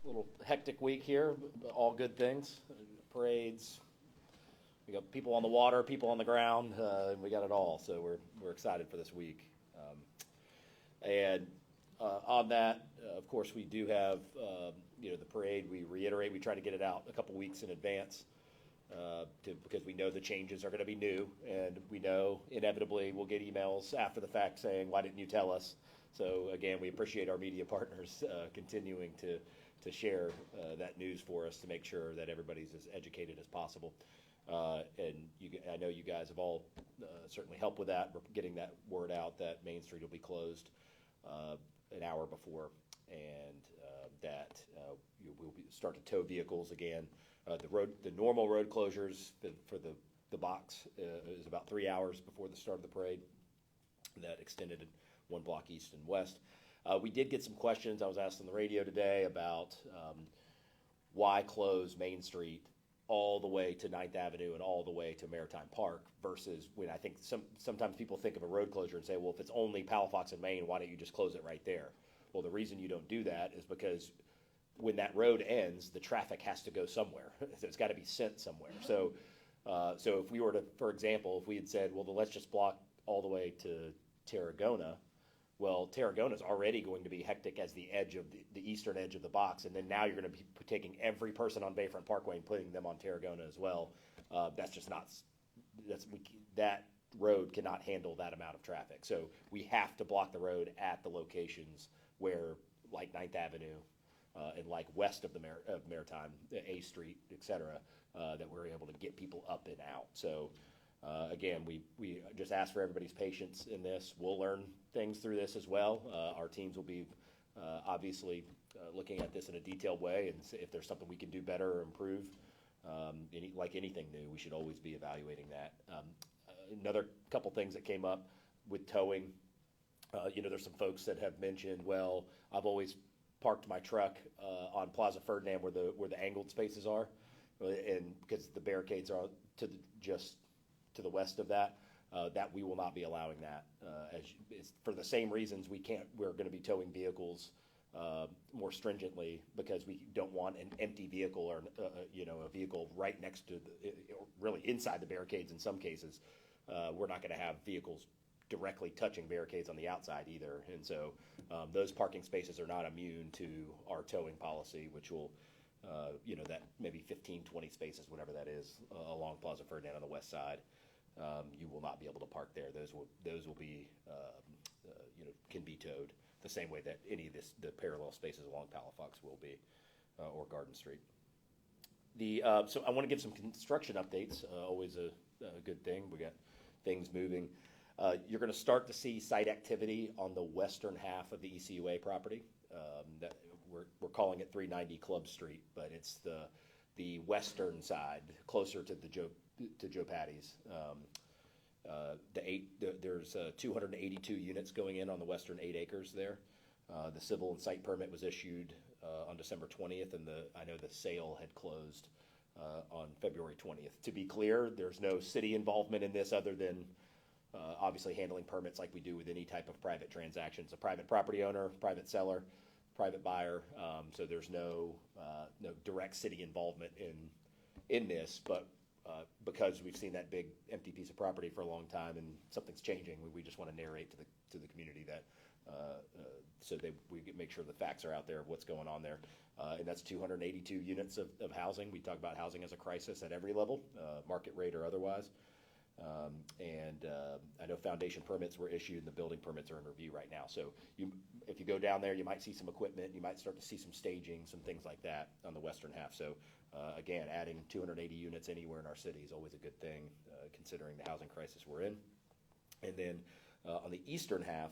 little hectic week here, but all good things. Parades. We got people on the water, people on the ground. We got it all. So we're excited for this week. And on that, of course, we do have the parade. We reiterate we try to get it out a couple weeks in advance because we know the changes are going to be new, and we know inevitably we'll get emails after the fact saying, "Why didn't you tell us?" So again, we appreciate our media partners continuing to share that news for us to make sure that everybody's as educated as possible. I know you guys have all certainly helped with that. We're getting that word out that Main Street will be closed an hour before, and that we'll start to tow vehicles again. The normal road closures for the box is about 3 hours before the start of the parade. That extended one block east and west. We did get some questions. I was asked on the radio today about why close Main Street all the way to 9th Avenue and all the way to Maritime Park versus when I think sometimes people think of a road closure and say, well, if it's only Palafox and Main, why don't you just close it right there? Well, the reason you don't do that is because when that road ends, the traffic has to go somewhere. So it's got to be sent somewhere. So if we were to, for example, if we had said, well, let's just block all the way to Tarragona, well, Tarragona is already going to be hectic as the edge of the eastern edge of the box, and then now you're going to be taking every person on Bayfront Parkway and putting them on Tarragona as well. That's just not. That road cannot handle that amount of traffic. So we have to block the road at the locations where, like 9th Avenue, and like west of Maritime, A Street, et cetera, that we're able to get people up and out. So. Again, we just ask for everybody's patience in this. We'll learn things through this as well. Our teams will be obviously looking at this in a detailed way, and if there's something we can do better or improve, like anything new, we should always be evaluating that. Another couple things that came up with towing, there's some folks that have mentioned, well, I've always parked my truck on Plaza Ferdinand where the angled spaces are, and because the barricades are just to the west of that, that we will not be allowing that. For the same reasons we're going to be towing vehicles more stringently because we don't want an empty vehicle or a vehicle right next to really inside the barricades in some cases. We're not going to have vehicles directly touching barricades on the outside either, and so those parking spaces are not immune to our towing policy, which will that maybe 15, 20 spaces, whatever that is, along Plaza Ferdinand on the west side. You will not be able to park there. Those will be can be towed the same way that any of the parallel spaces along Palafox will be, or Garden Street. So I want to give some construction updates. Always a good thing. We got things moving. You're going to start to see site activity on the western half of the ECUA property. That we're calling it 390 Club Street, but it's the western side, closer to Joe Patty's. There's 282 units going in on the western 8 acres there. The civil and site permit was issued on December 20th, and I know the sale had closed on February 20th. To be clear, there's no city involvement in this other than obviously handling permits like we do with any type of private transaction. It's a private property owner, private seller, private buyer. So there's no direct city involvement in this, but because we've seen that big empty piece of property for a long time and something's changing, we just want to narrate to the community that so we make sure the facts are out there of what's going on there. And that's 282 units of housing. We talk about housing as a crisis at every level, market rate or otherwise. I know foundation permits were issued and the building permits are in review right now. So if you go down there, you might see some equipment, you might start to see some staging, some things like that on the western half. So again, adding 280 units anywhere in our city is always a good thing, considering the housing crisis we're in. And then on the eastern half,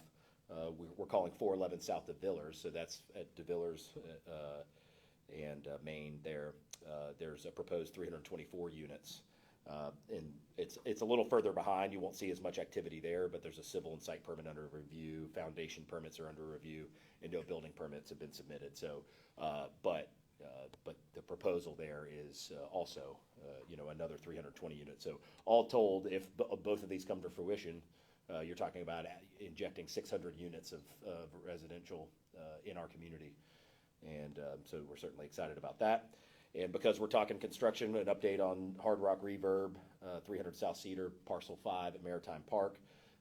we're calling 411 South de Villers, so that's at de Villers and Maine there. There's a proposed 324 units. And it's a little further behind. You won't see as much activity there, but there's a civil and site permit under review. Foundation permits are under review, and no building permits have been submitted. So, but the proposal there is also, another 320 units. So all told, if both of these come to fruition, you're talking about injecting 600 units of residential in our community. And so we're certainly excited about that. And because we're talking construction, an update on Hard Rock Reverb, 300 South Cedar, Parcel 5 at Maritime Park.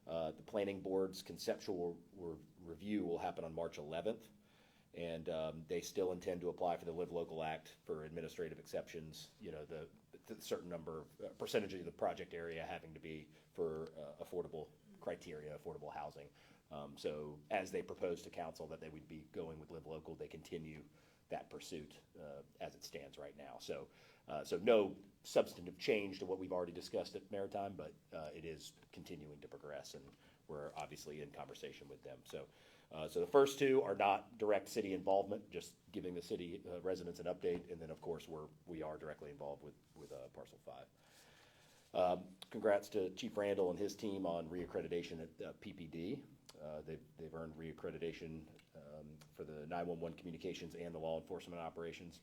The Planning Board's conceptual review will happen on March 11th. And they still intend to apply for the Live Local Act for administrative exceptions, the certain number, percentage of the project area having to be for affordable criteria, affordable housing. So as they propose to council that they would be going with Live Local, they continue that pursuit as it stands right now. So no substantive change to what we've already discussed at Maritime, but it is continuing to progress, and we're obviously in conversation with them. So the first two are not direct city involvement, just giving the city residents an update, and then of course we are directly involved with Parcel 5. Congrats to Chief Randall and his team on reaccreditation at PPD. They've earned reaccreditation for the 911 communications and the law enforcement operations.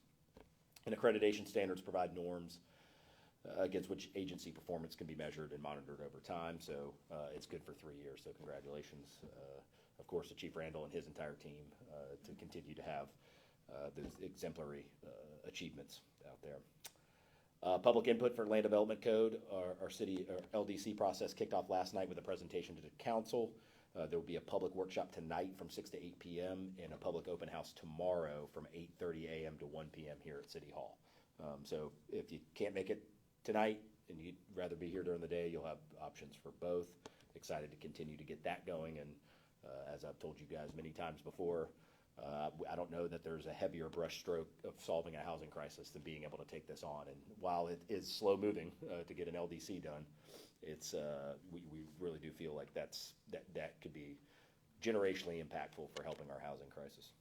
And accreditation standards provide norms against which agency performance can be measured and monitored over time. So it's good for 3 years. So congratulations, of course, to Chief Randall and his entire team to continue to have those exemplary achievements out there. Public input for Land Development Code, our city LDC process kicked off last night with a presentation to the council. There will be a public workshop tonight from 6 to 8 p.m. and a public open house tomorrow from 8:30 a.m. to 1 p.m. here at City Hall. So if you can't make it tonight and you'd rather be here during the day, you'll have options for both. Excited to continue to get that going, and as I've told you guys many times before, I don't know that there's a heavier brushstroke of solving a housing crisis than being able to take this on. And while it is slow moving to get an LDC done, it's we really do feel like that could be generationally impactful for helping our housing crisis.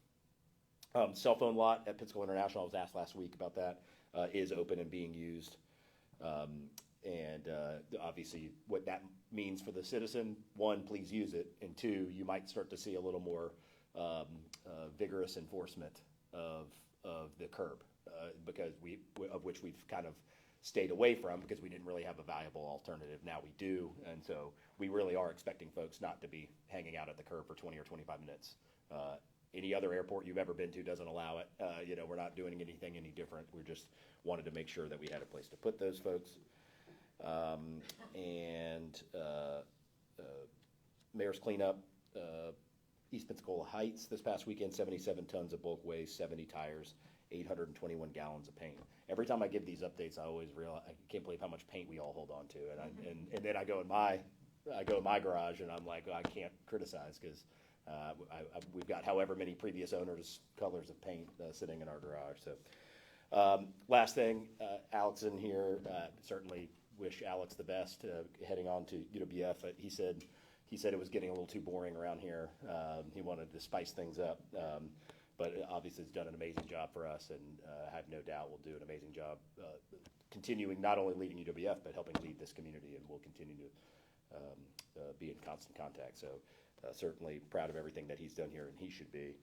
Cell phone lot at Pensacola International, I was asked last week about that, is open and being used. And obviously what that means for the citizen, one, please use it, and two, you might start to see a little more vigorous enforcement of the curb, because of which we've kind of stayed away from because we didn't really have a valuable alternative. Now we do, and so we really are expecting folks not to be hanging out at the curb for 20 or 25 minutes. Any other airport you've ever been to doesn't allow it. We're not doing anything any different. We just wanted to make sure that we had a place to put those folks. Mayor's cleanup, East Pensacola Heights this past weekend, 77 tons of bulk waste, 70 tires, 821 gallons of paint. Every time I give these updates, I always realize I can't believe how much paint we all hold on to, and then I go in my garage and I'm like, I can't criticize because we've got however many previous owners' colors of paint sitting in our garage. So last thing, Alex in here, certainly wish Alex the best heading on to UWF. He said it was getting a little too boring around here. He wanted to spice things up. But obviously has done an amazing job for us, and I have no doubt will do an amazing job continuing not only leading UWF, but helping lead this community, and we'll continue to be in constant contact. So certainly proud of everything that he's done here, and he should be,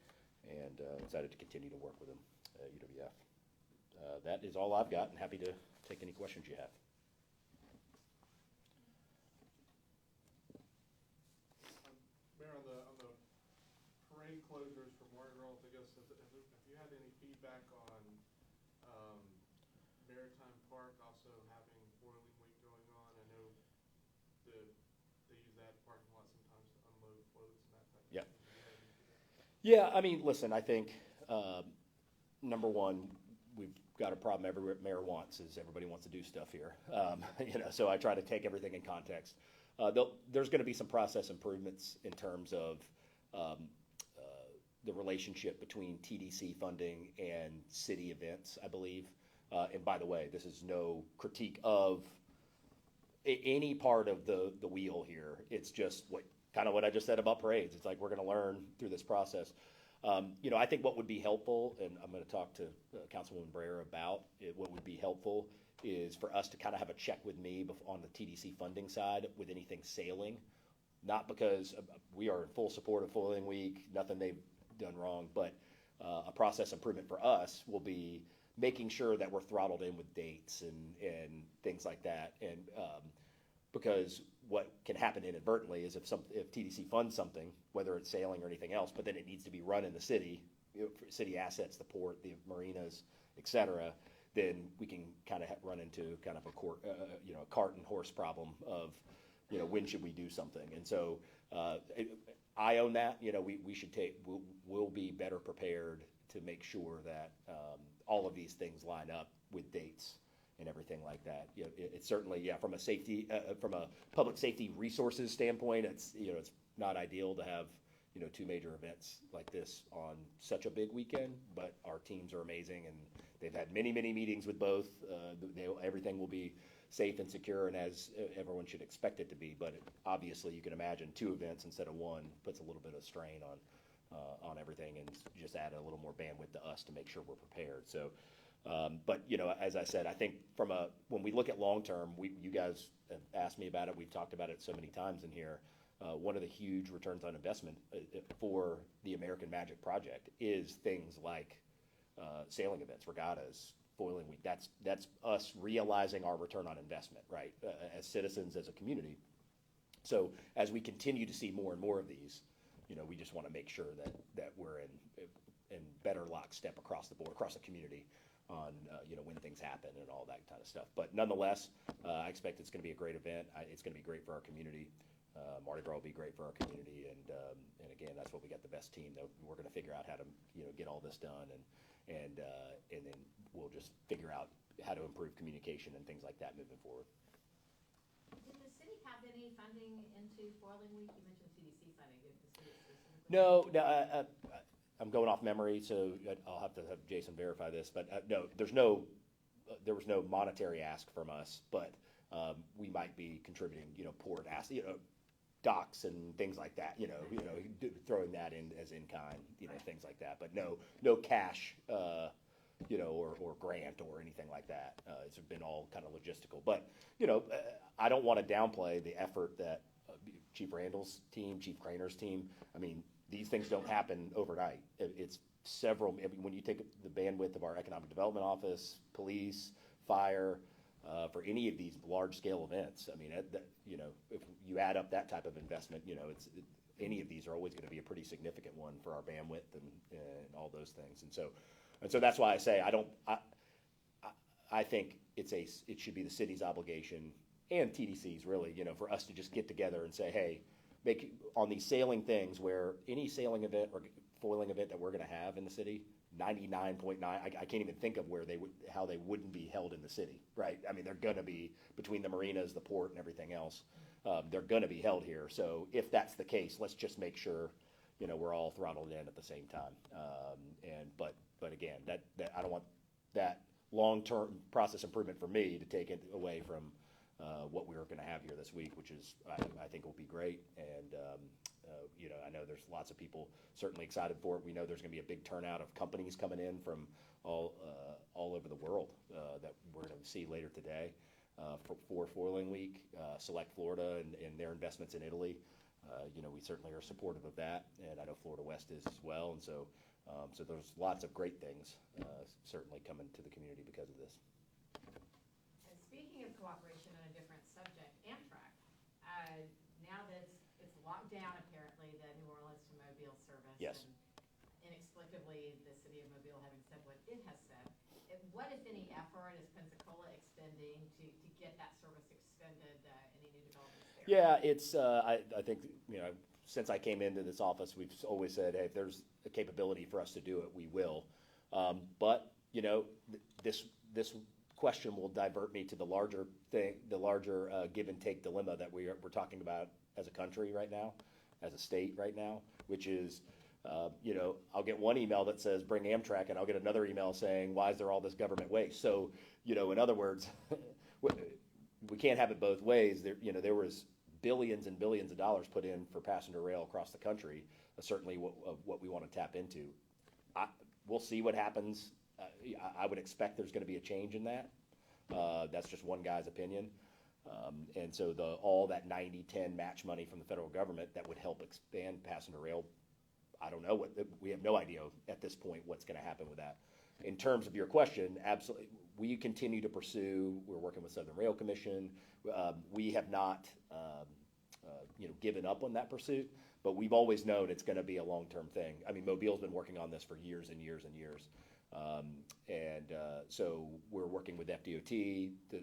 and excited to continue to work with him at UWF. That is all I've got, and happy to take any questions you have. Mayor, on the parade closures for Mardi Gras, I guess, have you had any feedback on Maritime Park also having Boiling Week going on? I know they use that parking lot sometimes to unload floats and that type of thing. Yeah, I mean, listen, I think number one, we've got a problem every mayor wants is everybody wants to do stuff here. So I try to take everything in context. There's going to be some process improvements in terms of the relationship between TDC funding and city events, I believe. And by the way, this is no critique of any part of the wheel here. It's just what I just said about parades. It's like we're going to learn through this process. I think what would be helpful, and I'm going to talk to Councilwoman Breyer about it, what would be helpful is for us to kind of have a check with me on the TDC funding side with anything sailing. Not because we are in full support of Boiling Week, nothing they've done wrong, but a process improvement for us will be making sure that we're throttled in with dates and things like that. And because what can happen inadvertently is if TDC funds something, whether it's sailing or anything else, but then it needs to be run in the city, for city assets, the port, the marinas, et cetera, then we can kind of run into kind of a cart and horse problem of, when should we do something? And so I own that. We should we'll be better prepared to make sure that all of these things line up with dates and everything like that. It's certainly, from a public safety resources standpoint, it's not ideal to have two major events like this on such a big weekend, but our teams are amazing and they've had many meetings with both. Everything will be safe and secure, and as everyone should expect it to be. But obviously, you can imagine two events instead of one puts a little bit of strain on everything, and just add a little more bandwidth to us to make sure we're prepared. So, but as I said, I think when we look at long term, you guys have asked me about it. We've talked about it so many times in here. One of the huge returns on investment for the American Magic project is things like sailing events, regattas, foiling week. That's us realizing our return on investment, right? As citizens, as a community. So as we continue to see more and more of these, we just want to make sure that we're in better lockstep across the board, across the community, on when things happen and all that kind of stuff. But nonetheless, I expect it's going to be a great event. It's going to be great for our community. Mardi Gras will be great for our community, and again, that's what we got the best team. We're going to figure out how to get all this done, and then we'll just figure out how to improve communication and things like that moving forward. Did the city have any funding into Foiling Week? You mentioned CDC funding. Did the city specifically? No, I'm going off memory, so I'll have to have Jason verify this. But no, there was no monetary ask from us, but we might be contributing, port ask, docks and things like that, throwing that in as in kind, things like that. But no cash, or grant or anything like that. It's been all kind of logistical. But I don't want to downplay the effort that Chief Randall's team, Chief Craner's team. I mean, these things don't happen overnight. It's several. When you take the bandwidth of our economic development office, police, fire. For any of these large-scale events, I mean, if you add up that type of investment, any of these are always going to be a pretty significant one for our bandwidth and all those things. And so that's why I say I think it should be the city's obligation and TDC's really, for us to just get together and say, hey, on these sailing things where any sailing event or foiling event that we're going to have in the city. 99.9, I can't even think of how they wouldn't be held in the city, right? I mean, they're going to be, between the marinas, the port, and everything else, they're going to be held here. So if that's the case, let's just make sure, we're all throttled in at the same time. But again, that I don't want that long-term process improvement for me to take it away from what we're going to have here this week, which is, I think will be great. And, I know there's lots of people certainly excited for it. We know there's going to be a big turnout of companies coming in from all over the world that we're going to see later today for Foiling Week. Select Florida and their investments in Italy. We certainly are supportive of that, and I know Florida West is as well. And so there's lots of great things certainly coming to the community because of this. And speaking of cooperation on a different subject, Amtrak. Now that it's locked down, apparently, the New Orleans to Mobile service. Yes. And inexplicably, the city of Mobile having said what it has said. What, if any, effort is Pensacola expending to get that service extended? Any new developments there? Yeah, it's. I think since I came into this office, we've always said, hey, if there's a capability for us to do it, we will. But this question will divert me to the larger thing, the larger give and take dilemma that we're talking about as a country right now, as a state right now, which is, I'll get one email that says bring Amtrak, and I'll get another email saying why is there all this government waste? So, in other words, we can't have it both ways. There was billions and billions of dollars put in for passenger rail across the country. Certainly, what we want to tap into. We'll see what happens. I would expect there's going to be a change in that. That's just one guy's opinion. And so all that 90-10 match money from the federal government that would help expand passenger rail, I don't know. We have no idea at this point what's going to happen with that. In terms of your question, absolutely, we continue to pursue. We're working with Southern Rail Commission. We have not, given up on that pursuit. but we've always known it's going to be a long-term thing. I mean, Mobile's been working on this for years and years and years. So we're working with FDOT to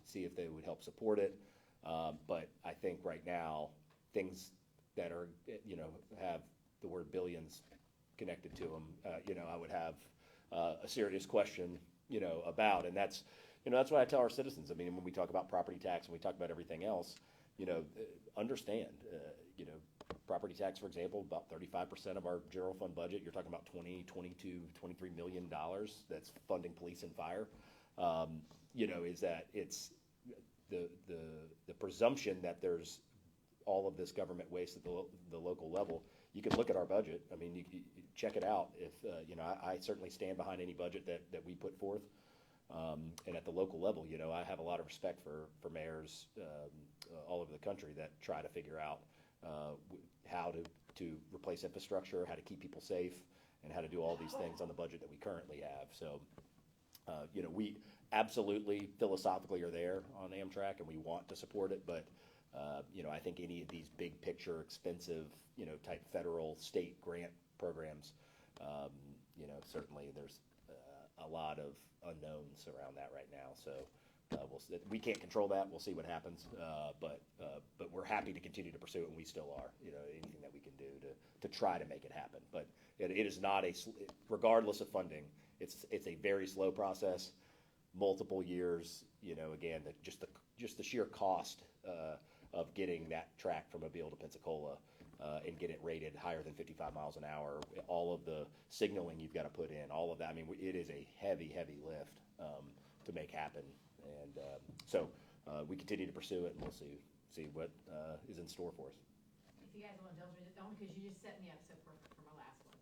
see if they would help support it. But I think right now, things that are, have the word billions connected to them, I would have a serious question, about. And that's what I tell our citizens. I mean, when we talk about property tax and we talk about everything else, understand, property tax, for example, about 35% of our general fund budget. You're talking about 20, 22, $23 million that's funding police and fire. Is that it's the presumption that there's all of this government waste at the local level. You can look at our budget. I mean, you check it out. If I certainly stand behind any budget that we put forth. And at the local level, I have a lot of respect for mayors all over the country that try to figure out how to replace infrastructure, how to keep people safe, and how to do all these things on the budget that we currently have. So, we absolutely philosophically are there on Amtrak, and we want to support it. But, I think any of these big picture, expensive, type federal, state grant programs, certainly there's a lot of unknowns around that right now. So we can't control that. We'll see what happens. But we're happy to continue to pursue it, and we still are. Anything that we can do to try to make it happen. But it is not regardless of funding, it's a very slow process, multiple years. Again, just the sheer cost of getting that track from Mobile to Pensacola. And get it rated higher than 55 miles an hour, all of the signaling you've got to put in, all of that. I mean, it is a heavy, heavy lift to make happen. And so we continue to pursue it, and we'll see what is in store for us. If you guys will indulge me, only because you just set me up so perfect for my last one.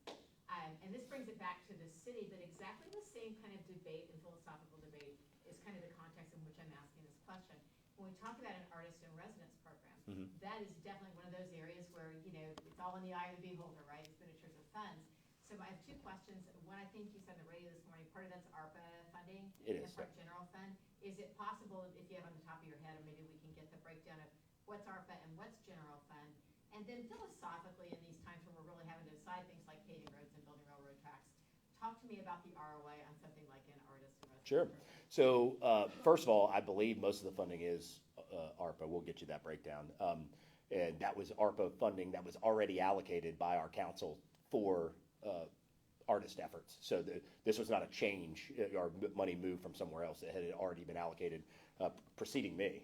And this brings it back to the city, but exactly the same kind of debate and philosophical debate is kind of the context in which I'm asking this question. When we talk about an artist in residence program, that is definitely one of those areas where, it's all in the eye of the beholder, right? Expenditures of funds. So I have two questions. One, I think you said on the radio this morning, part of that's ARPA funding. It is. And part general fund. Is it possible, if you have on the top of your head, or maybe we can get the breakdown of what's ARPA and what's general fund? And then philosophically, in these times when we're really having to decide things like paving roads and building railroad tracks, talk to me about the ROI on something like an artist in residence. Sure. So first of all, I believe most of the funding is ARPA. We'll get you that breakdown. And that was ARPA funding that was already allocated by our council for artist efforts. So this was not a change or money moved from somewhere else. It had already been allocated preceding me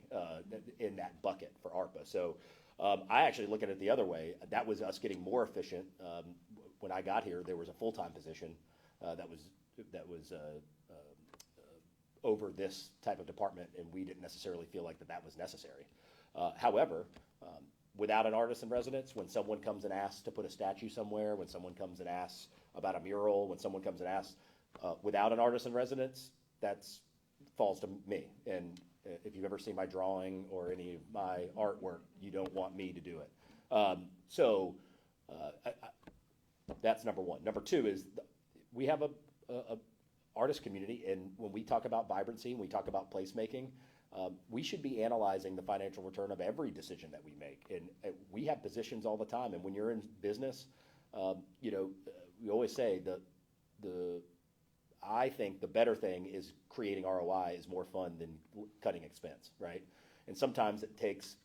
in that bucket for ARPA. So I actually look at it the other way. That was us getting more efficient. When I got here, there was a full-time position that was over this type of department, and we didn't necessarily feel like that was necessary. However, without an artist in residence, when someone comes and asks to put a statue somewhere, when someone comes and asks about a mural, when someone comes and asks without an artist in residence, that falls to me. And if you've ever seen my drawing or any of my artwork, you don't want me to do it. So that's number one. Number two is we have a artist community, and when we talk about vibrancy and we talk about placemaking, we should be analyzing the financial return of every decision that we make. And we have positions all the time. And when you're in business, we always say I think the better thing is creating ROI is more fun than cutting expense, right? And sometimes it takes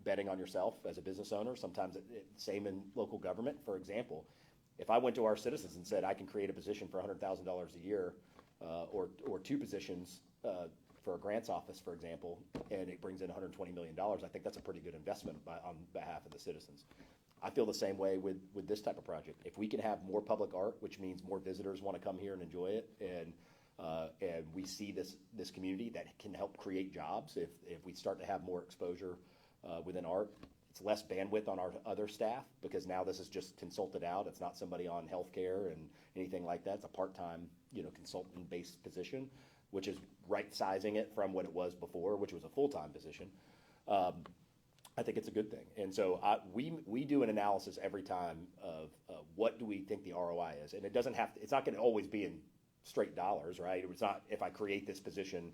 betting on yourself as a business owner. Sometimes same in local government. For example, if I went to our citizens and said I can create a position for $100,000 a year, or two positions for a grants office, for example, and it brings in $120 million, I think that's a pretty good investment on behalf of the citizens. I feel the same way with this type of project. If we can have more public art, which means more visitors want to come here and enjoy it, and we see this community that can help create jobs, if we start to have more exposure within art, it's less bandwidth on our other staff, because now this is just consulted out. It's not somebody on healthcare and anything like that. It's a part-time, consultant-based position, which is right-sizing it from what it was before, which was a full-time position. I think it's a good thing. And so we do an analysis every time of what do we think the ROI is. And it's not going to always be in straight dollars, right? It's not, if I create this position,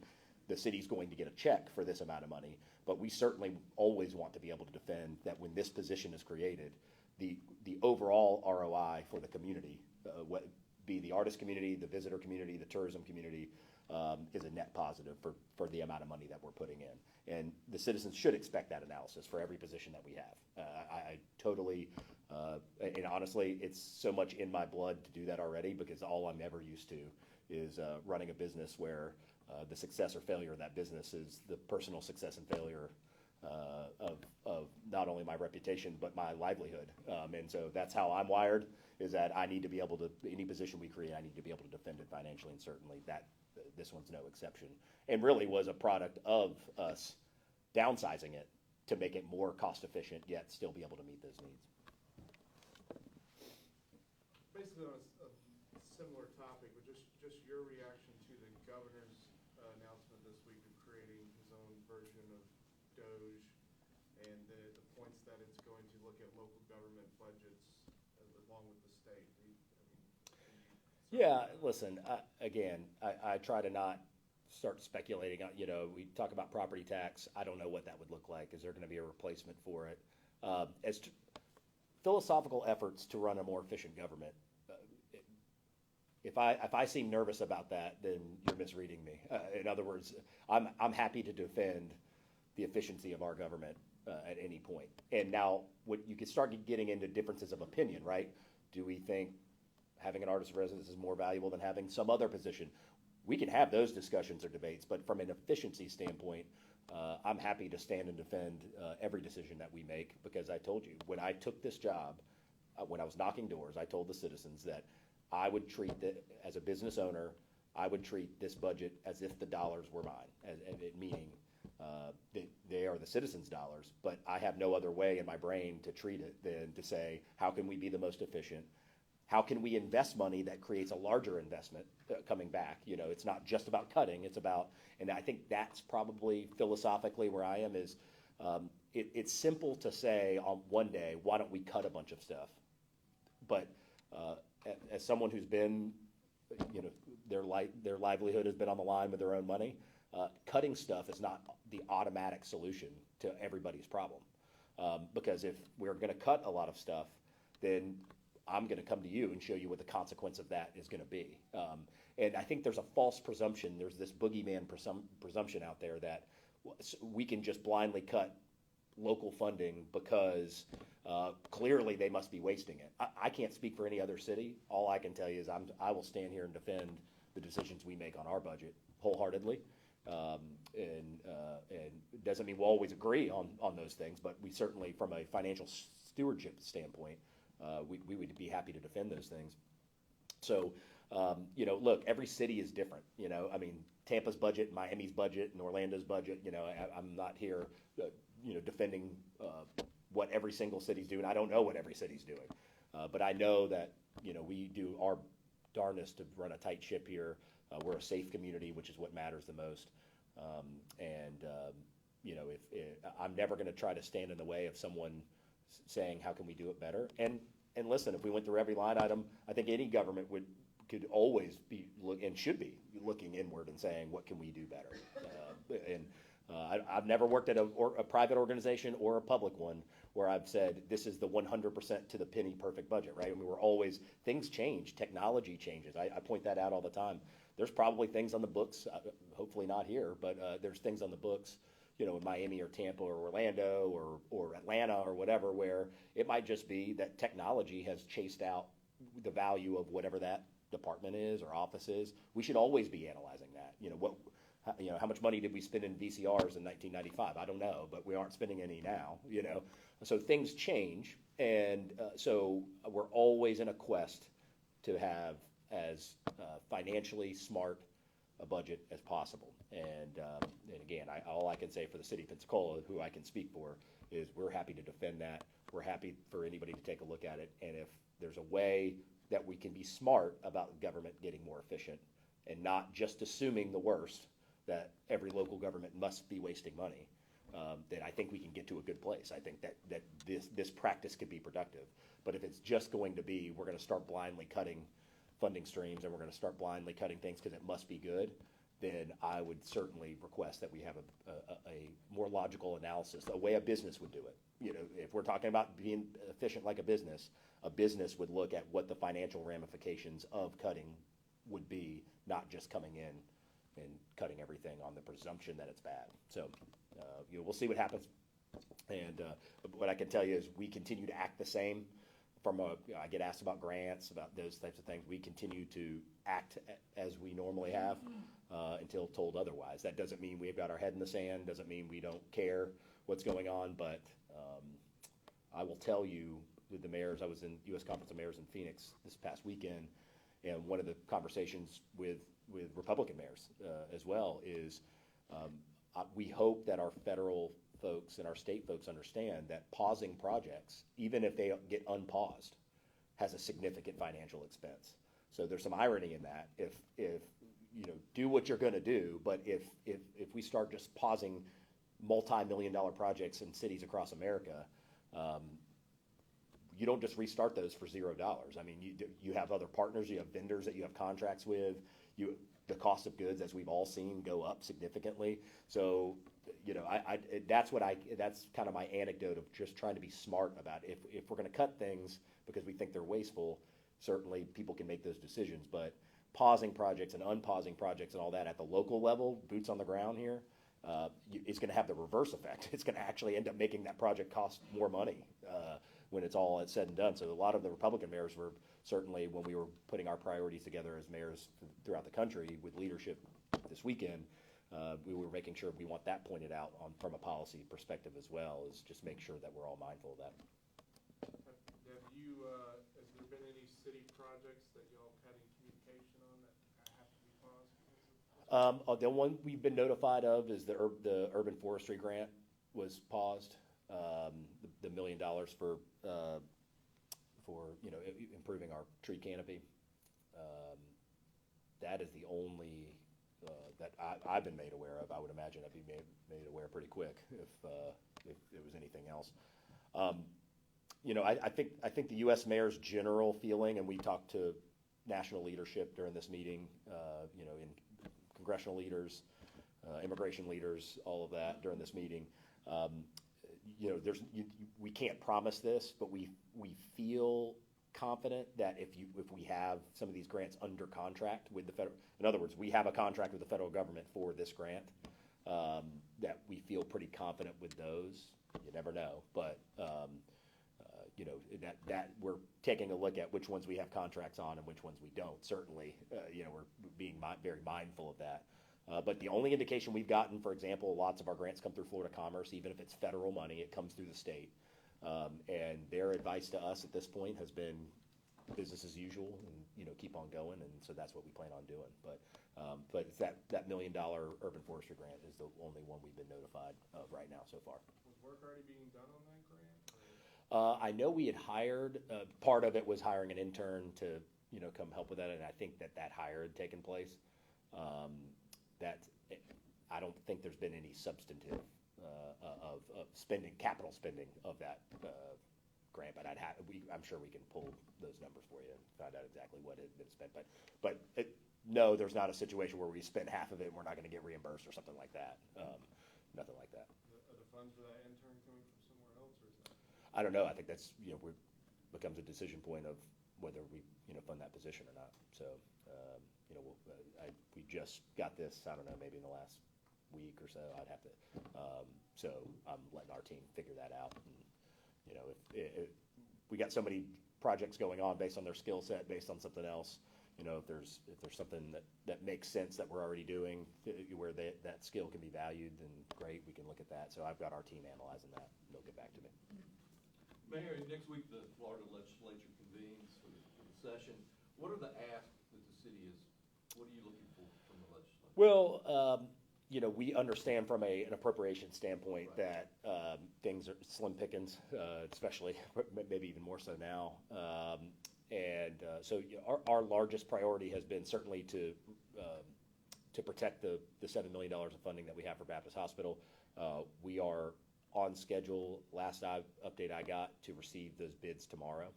the city's going to get a check for this amount of money. But we certainly always want to be able to defend that when this position is created, the overall ROI for the community, what be the artist community, the visitor community, the tourism community, is a net positive for the amount of money that we're putting in. And the citizens should expect that analysis for every position that we have. I totally, and honestly, it's so much in my blood to do that already, because all I'm ever used to is running a business where the success or failure of that business is the personal success and failure of not only my reputation, but my livelihood. And so that's how I'm wired, is that I need to be able to, any position we create, I need to be able to defend it financially, and certainly this one's no exception. And really was a product of us downsizing it to make it more cost efficient, yet still be able to meet those needs. Basically on a similar topic, but just your reaction to the governor's announcement this week of creating his own version of Doge, and the points that it's going to look at local government budgets along with the state. Yeah, listen, again, I try to not start speculating. We talk about property tax. I don't know what that would look like. Is there going to be a replacement for it? Philosophical efforts to run a more efficient government, if I seem nervous about that, then you're misreading me. In other words, I'm happy to defend the efficiency of our government at any point. And now, you can start getting into differences of opinion, right? Do we think having an artist of residence is more valuable than having some other position? We can have those discussions or debates, but from an efficiency standpoint, I'm happy to stand and defend every decision that we make, because I told you, when I took this job, when I was knocking doors, I told the citizens that I would treat as a business owner, I would treat this budget as if the dollars were mine, meaning they are the citizens' dollars, but I have no other way in my brain to treat it than to say, how can we be the most efficient? How can we invest money that creates a larger investment coming back? It's not just about cutting, it's about, and I think that's probably philosophically where I am, is it's simple to say on one day, why don't we cut a bunch of stuff? But as someone who's been, their livelihood has been on the line with their own money, cutting stuff is not the automatic solution to everybody's problem. Because if we're going to cut a lot of stuff, then I'm going to come to you and show you what the consequence of that is going to be. And I think there's a false presumption, there's this boogeyman presumption out there that we can just blindly cut local funding because clearly they must be wasting it. I can't speak for any other city. All I can tell you is I will stand here and defend the decisions we make on our budget wholeheartedly. And it doesn't mean we'll always agree on those things, but we certainly, from a financial stewardship standpoint, we would be happy to defend those things. So, look, every city is different. Tampa's budget, Miami's budget, and Orlando's budget. I'm not here, defending what every single city's doing. I don't know what every city's doing, but I know that we do our darnest to run a tight ship here. We're a safe community, which is what matters the most. If I'm never going to try to stand in the way of someone saying, how can we do it better? And listen, if we went through every line item, I think any government could always be and should be looking inward and saying, what can we do better? I've never worked at a private organization or a public one where I've said, this is the 100% to the penny perfect budget, right? We're always, things change, technology changes. I point that out all the time. There's probably things on the books, hopefully not here, but there's things on the books, in Miami or Tampa or Orlando or Atlanta or whatever, where it might just be that technology has chased out the value of whatever that department is or office is. We should always be analyzing that. How much money did we spend in VCRs in 1995? I don't know, but we aren't spending any now, So things change, and so we're always in a quest to have as financially smart a budget as possible. And again, all I can say for the city of Pensacola, who I can speak for, is we're happy to defend that. We're happy for anybody to take a look at it. And if there's a way that we can be smart about government getting more efficient and not just assuming the worst, that every local government must be wasting money, then I think we can get to a good place. I think that this practice could be productive. But if it's just going to be, we're going to start blindly cutting funding streams and we're going to start blindly cutting things because it must be good, then I would certainly request that we have a more logical analysis, a way a business would do it. You know, if we're talking about being efficient like a business would look at what the financial ramifications of cutting would be, not just coming in and cutting everything on the presumption that it's bad. So, you know, we'll see what happens. And what I can tell you is we continue to act the same. I get asked about grants, about those types of things. We continue to act as we normally have until told otherwise. That doesn't mean we've got our head in the sand, doesn't mean we don't care what's going on, but I will tell you, with the mayors, I was in U.S. Conference of Mayors in Phoenix this past weekend, and one of the conversations with Republican mayors as well is we hope that our federal folks and our state folks understand that pausing projects, even if they get unpaused, has a significant financial expense. So there's some irony in that. If you know, do what you're going to do, but if we start just pausing multi-million-dollar projects in cities across America, you don't just restart those for $0. I mean, you have other partners, you have vendors that you have contracts with. The cost of goods, as we've all seen, go up significantly. So, you know, that's kind of my anecdote of just trying to be smart about it. If we're going to cut things because we think they're wasteful, certainly people can make those decisions. But pausing projects and unpausing projects and all that at the local level, boots on the ground here, it's going to have the reverse effect. It's going to actually end up making that project cost more money when it's all said and done. So a lot of the Republican mayors were certainly, when we were putting our priorities together as mayors throughout the country with leadership this weekend, we were making sure we want that pointed out from a policy perspective as well, is just make sure that we're all mindful of that. Has there been any city projects that y'all had any communication on that have to be paused? The one we've been notified of is the urban forestry grant was paused. The $1 million for you know, improving our tree canopy. That is the only that I've been made aware of. I would imagine I'd be made aware pretty quick if it was anything else. You know, I think the U.S. mayor's general feeling, and we talked to national leadership during this meeting, you know, in congressional leaders, immigration leaders, all of that during this meeting. You know, we can't promise this, but we feel confident that if we have some of these grants under contract with the federal, in other words, we have a contract with the federal government for this grant, that we feel pretty confident with those. You never know, but you know, that we're taking a look at which ones we have contracts on and which ones we don't. Certainly, you know, we're being very mindful of that. But the only indication we've gotten, for example, lots of our grants come through Florida Commerce. Even if it's federal money, it comes through the state. And their advice to us at this point has been business as usual, and, you know, keep on going. And so that's what we plan on doing. But it's that $1 million urban forestry grant is the only one we've been notified of right now so far. Was work already being done on that grant? I know we had hired, part of it was hiring an intern to, you know, come help with that. And I think that hire had taken place. I don't think there's been any substantive of spending, capital spending of that grant, but I'm sure we can pull those numbers for you and find out exactly what had been spent. But no, there's not a situation where we spend half of it and we're not going to get reimbursed or something like that. Nothing like that. Are the funds for that intern coming from somewhere else, or is that? I don't know. I think that's, you know, becomes a decision point of whether we, you know, fund that position or not. So, you know, we just got this, I don't know, maybe in the last week or so. I'd have to, so I'm letting our team figure that out. And, you know, if we got so many projects going on based on their skill set, based on something else, you know, if there's something that makes sense that we're already doing, where that skill can be valued, then great, we can look at that. So I've got our team analyzing that, and they'll get back to me. Mayor, next week the Florida legislature convenes for the session. What are the asks that the city is, what are you looking for from the legislature? Well, you know, we understand from an appropriation standpoint that things are slim pickings, especially, maybe even more so now. So our largest priority has been certainly to protect the $7 million of funding that we have for Baptist Hospital. We are on schedule, last update I got, to receive those bids tomorrow,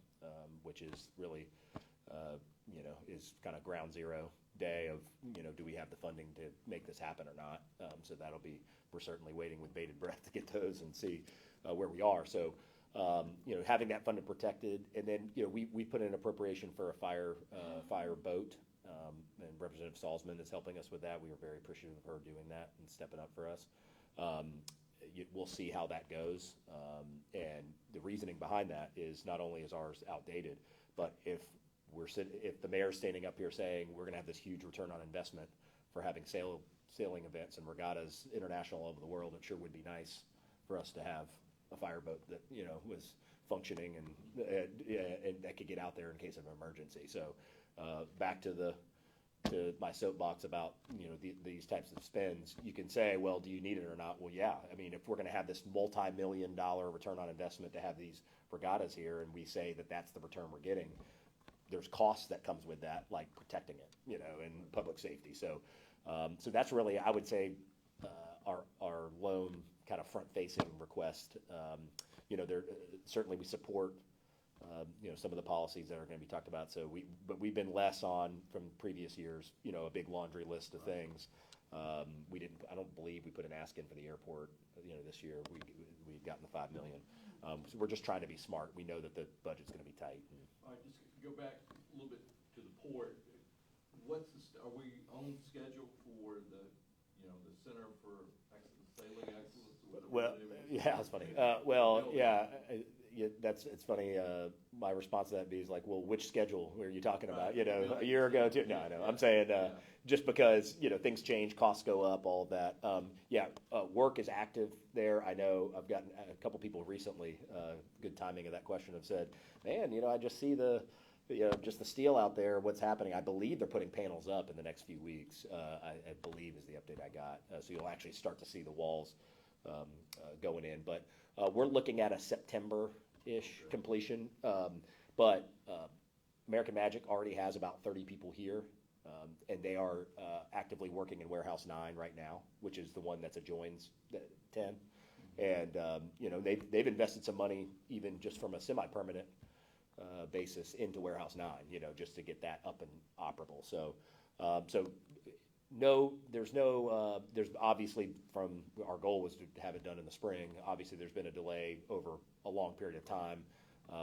which is really, you know, is kind of ground zero day of, do we have the funding to make this happen or not? So we're certainly waiting with bated breath to get those and see where we are. So, having that funded protected, and then, we put in an appropriation for a fire boat, and Representative Salzman is helping us with that. We were very appreciative of her doing that and stepping up for us. We'll see how that goes. And the reasoning behind that is not only is ours outdated, but if the mayor's standing up here saying we're going to have this huge return on investment for having sailing events and regattas international all over the world, it sure would be nice for us to have a fireboat that was functioning and that could get out there in case of an emergency. So back to my soapbox about these types of spends, you can say, well, do you need it or not? Well, yeah. I mean, if we're going to have this multi-million-dollar return on investment to have these regattas here, and we say that that's the return we're getting, there's costs that comes with that, like protecting it, and public safety. So, so that's really, I would say, our lone kind of front-facing request. Certainly we support some of the policies that are going to be talked about. So but we've been less on from previous years, a big laundry list of things. I don't believe we put an ask in for the airport, this year. We've gotten the $5 million. So we're just trying to be smart. We know that the budget's going to be tight. All right, just go back a little bit to the port. Are we on schedule for the Center for Sailing Excellence? Well, yeah, that's funny. It's funny. My response to that is like, well, which schedule were you talking about? A year ago too? No, I'm saying just because things change, costs go up, all of that. Work is active there. I know I've gotten a couple people recently. Good timing of that question have said, man, I just see just the steel out there. What's happening? I believe they're putting panels up in the next few weeks. I believe is the update I got. So you'll actually start to see the walls going in. But we're looking at a September-ish completion. But American Magic already has about 30 people here, and they are actively working in Warehouse 9 right now, which is the one that's adjoins 10. And they've invested some money even just from a semi-permanent basis into Warehouse 9, just to get that up and operable. So, there's obviously from our goal was to have it done in the spring. Obviously, there's been a delay over a long period of time,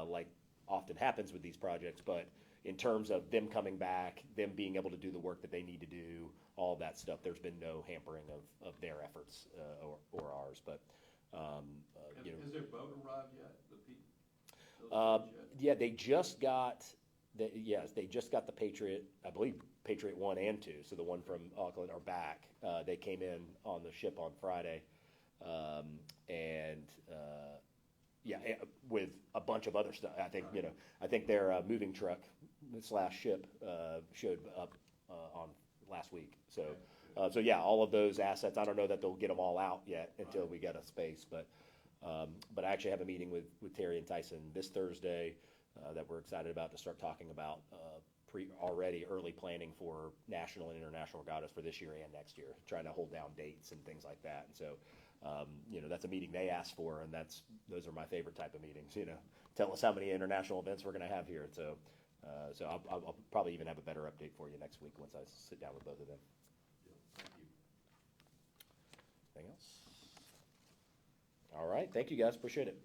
like often happens with these projects. But in terms of them coming back, them being able to do the work that they need to do, all of that stuff, there's been no hampering of their efforts or ours. But has their boat arrived yet? Yeah, they just got the Patriot, I believe Patriot 1 and 2, so the one from Auckland are back. They came in on the ship on Friday, with a bunch of other stuff. I think their moving truck / ship showed up on last week. So all of those assets. I don't know that they'll get them all out yet until we get a space, but I actually have a meeting with Terry and Tyson this Thursday that we're excited about to start talking about already early planning for national and international regattas for this year and next year, trying to hold down dates and things like that. And so, that's a meeting they asked for, and those are my favorite type of meetings. Tell us how many international events we're going to have here. So I'll probably even have a better update for you next week once I sit down with both of them. Thank you. Anything else? All right. Thank you, guys. Appreciate it.